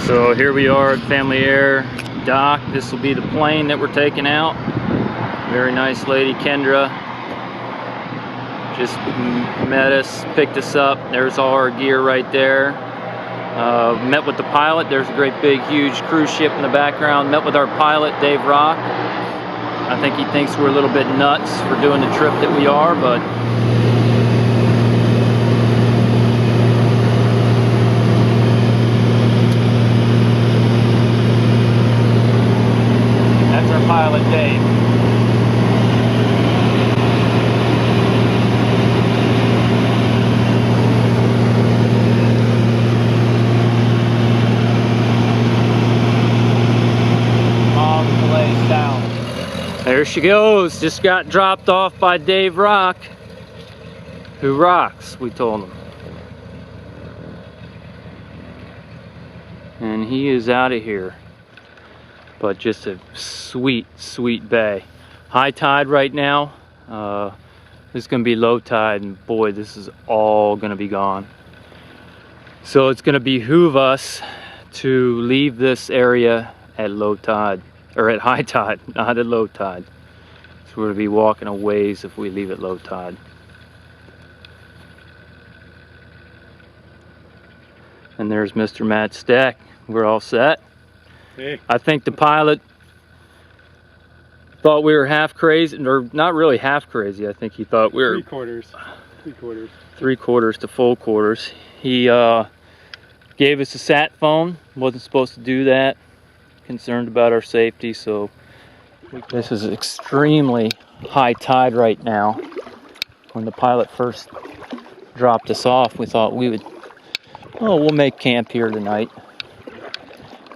So here we are at Family Air Dock. This will be the plane that we're taking out. Very nice lady, Kendra, just met us, picked us up. There's all our gear right there. Met with the pilot. There's a great big huge cruise ship in the background. Met with our pilot, Dave Rock. I think he thinks we're a little bit nuts for doing the trip that we are, but that's our pilot, Dave. There she goes, just got dropped off by Dave Rock, who rocks, we told him. And he is out of here. But just a sweet, sweet bay. High tide right now. This is gonna be low tide, and boy, this is all gonna be gone. So it's gonna behoove us to leave this area at low tide. Or at high tide, not at low tide. So we're gonna be walking a ways if we leave at low tide. And there's Mr. Matt Stack. We're all set. Hey. I think the pilot thought we were half crazy, or not really half crazy. I think he thought we were three quarters to full quarters. He gave us a sat phone. Wasn't supposed to do that. Concerned about our safety, so this is extremely high tide right now. When the pilot first dropped us off, we thought we would, oh, we'll make camp here tonight.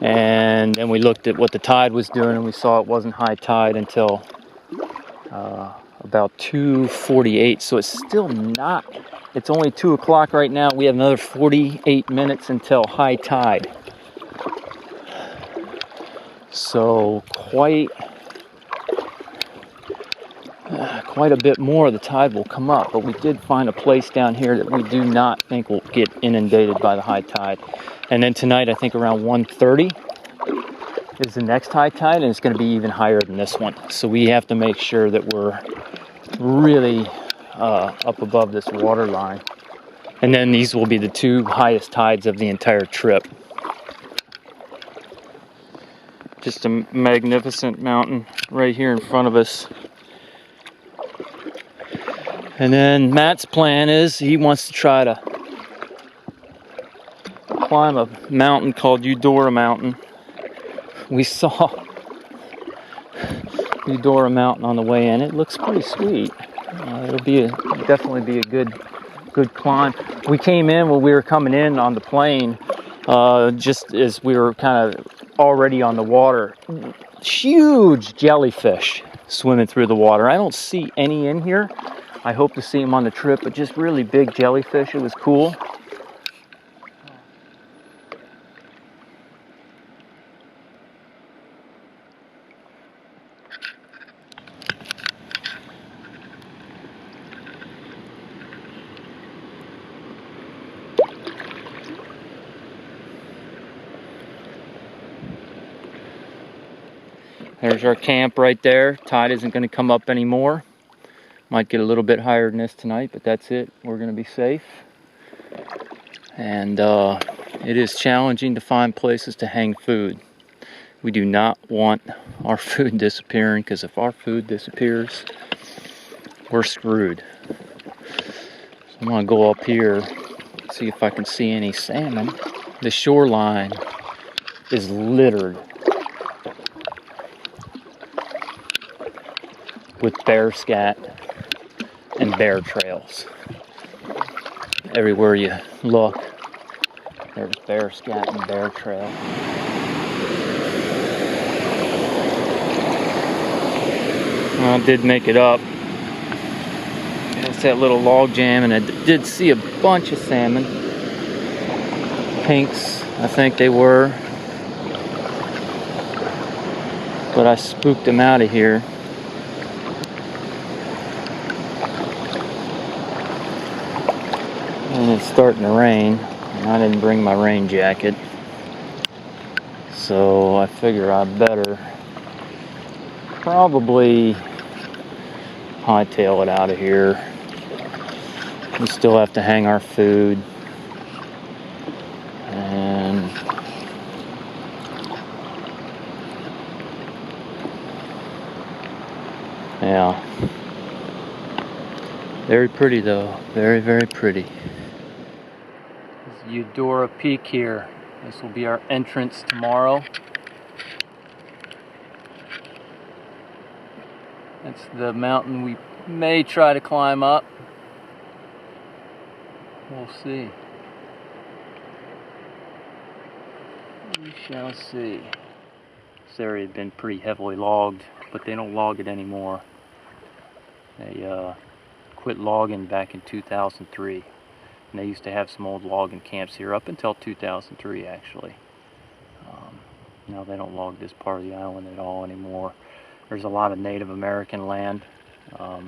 And then we looked at what the tide was doing, and we saw it wasn't high tide until about 2:48. So it's still not, it's only 2 o'clock right now. We have another 48 minutes until high tide. So quite a bit more of the tide will come up, but we did find a place down here that we do not think will get inundated by the high tide. And then tonight, I think around 1:30 is the next high tide, and it's going to be even higher than this one. So we have to make sure that we're really up above this water line. And then these will be the two highest tides of the entire trip. Just a magnificent mountain right here in front of us. And then Matt's plan is he wants to try to climb a mountain called Dora Mountain. We saw Dora Mountain on the way in. It looks pretty sweet. It'll be definitely be a good climb. We came in when we were coming in on the plane, just as we were kind of already on the water. Huge jellyfish swimming through the water. I don't see any in here. I hope to see them on the trip, but just really big jellyfish. It was cool. There's our camp right there. Tide isn't going to come up anymore. Might get a little bit higher than this tonight, but that's it. We're going to be safe. And it is challenging to find places to hang food. We do not want our food disappearing, because if our food disappears, we're screwed. So I'm going to go up here, see if I can see any salmon. The shoreline is littered with bear scat and bear trails. Everywhere you look, there's bear scat and bear trail. Well, I did make it up. It's that little log jam, and I did see a bunch of salmon. Pinks, I think they were. But I spooked them out of here. And it's starting to rain, and I didn't bring my rain jacket. so I figure I better probably hightail it out of here. We still have to hang our food, and yeah, very pretty though, very, very pretty. This is Dora Peak here. This will be our entrance tomorrow. That's the mountain we may try to climb up. We'll see. We shall see. This area had been pretty heavily logged, but they don't log it anymore. They quit logging back in 2003. And they used to have some old logging camps here up until 2003 actually. Now they don't log this part of the island at all anymore. There's a lot of Native American land a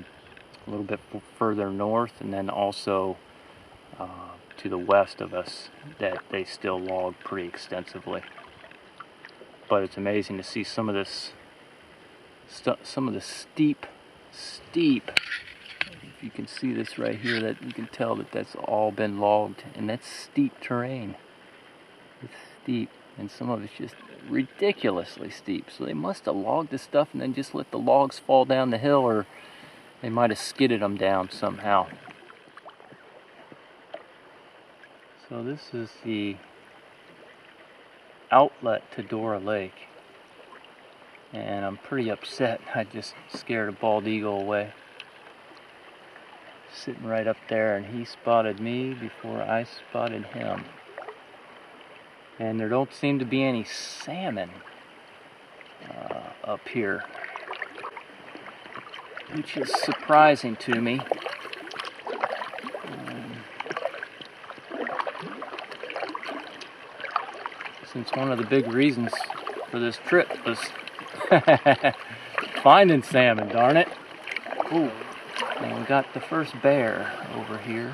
little bit further north, and then also to the west of us that they still log pretty extensively. But it's amazing to see some of this, some of the steep, if you can see this right here, that you can tell that that's all been logged, and that's steep terrain. It's steep, and some of it's just ridiculously steep. So they must have logged this stuff and then just let the logs fall down the hill, or they might have skidded them down somehow. So this is the outlet to Dora Lake, and I'm pretty upset. I just scared a bald eagle away. Sitting right up there, and he spotted me before I spotted him. And there don't seem to be any salmon up here, which is surprising to me. Since one of the big reasons for this trip was finding salmon, darn it. Ooh, and we got the first bear over here.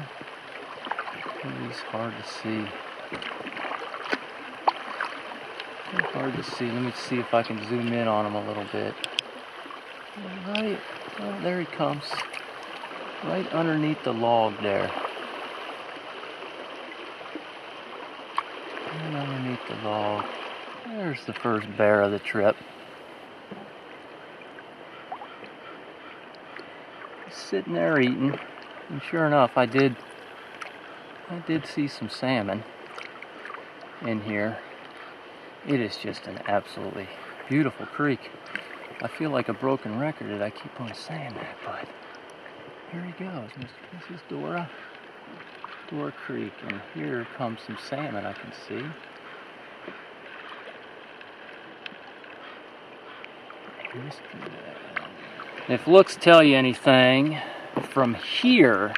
He's hard to see. Hard to see. Let me see if I can zoom in on him a little bit. Right, oh, there he comes. Right underneath the log there. Right underneath the log. There's the first bear of the trip. Sitting there eating, and sure enough, I did see some salmon in here. It is just an absolutely beautiful creek. I feel like a broken record that I keep on saying that, but here he goes. This is Dora Creek, and here comes some salmon I can see. If looks tell you anything, from here,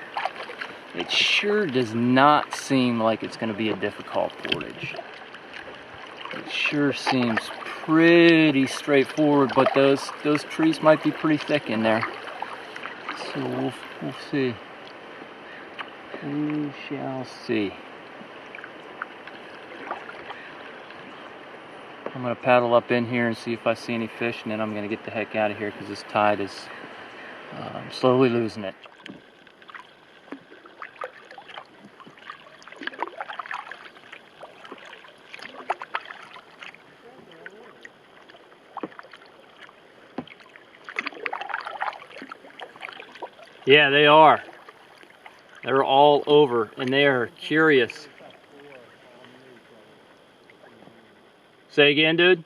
it sure does not seem like it's going to be a difficult portage. It sure seems pretty straightforward, but those trees might be pretty thick in there. So we'll see. We shall see. I'm going to paddle up in here and see if I see any fish, and then I'm going to get the heck out of here because this tide is slowly losing it. Yeah, they are. They're all over, and they are curious. Say again, dude?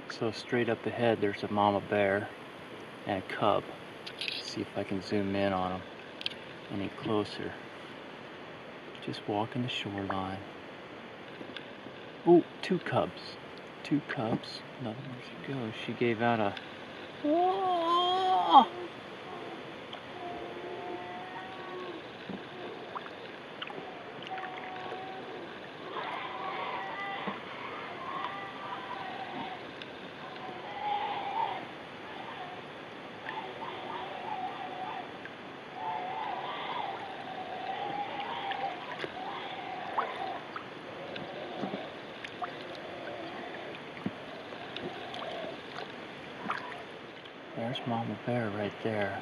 So straight up ahead, there's a mama bear and a cub. Let's see if I can zoom in on them any closer. Just walking the shoreline. Ooh, two cubs. Two cubs. Another one she goes. She gave out a... Oh! mama bear right there.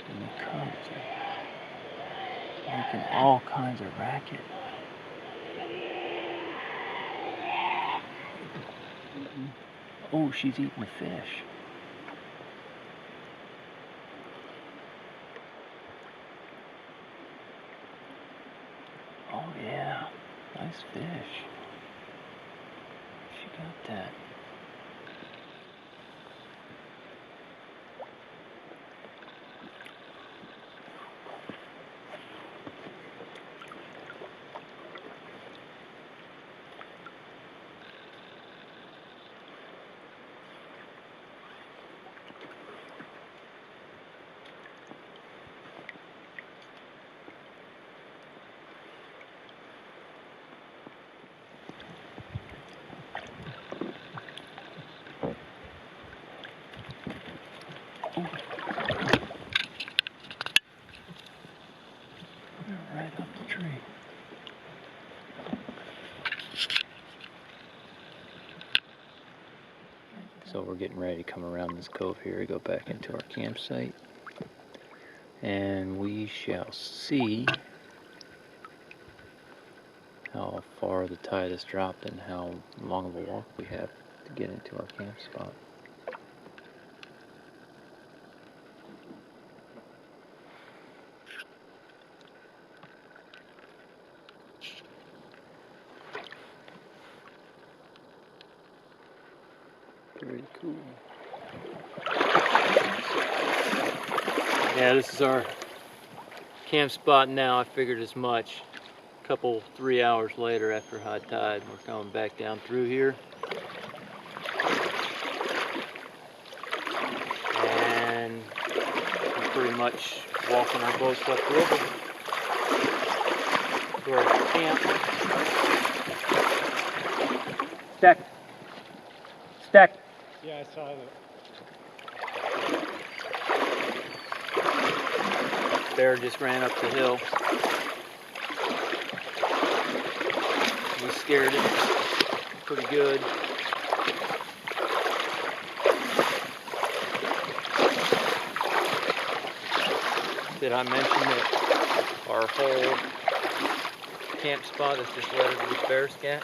And the cubs are making all kinds of racket. Oh, she's eating the fish. Oh yeah, nice fish. She got that. Oh. Right up the tree. So we're getting ready to come around this cove here to go back into our campsite. And we shall see how far the tide has dropped and how long of a walk we have to get into our camp spot. Very cool. Yeah, this is our camp spot now. I figured as much. A couple, 3 hours later after high tide, we're coming back down through here. And we're pretty much walking our boats upriver to our camp. Stack. Yeah, I saw that. Bear just ran up the hill. We scared it pretty good. Did I mention that our whole camp spot is just littered with bear scat?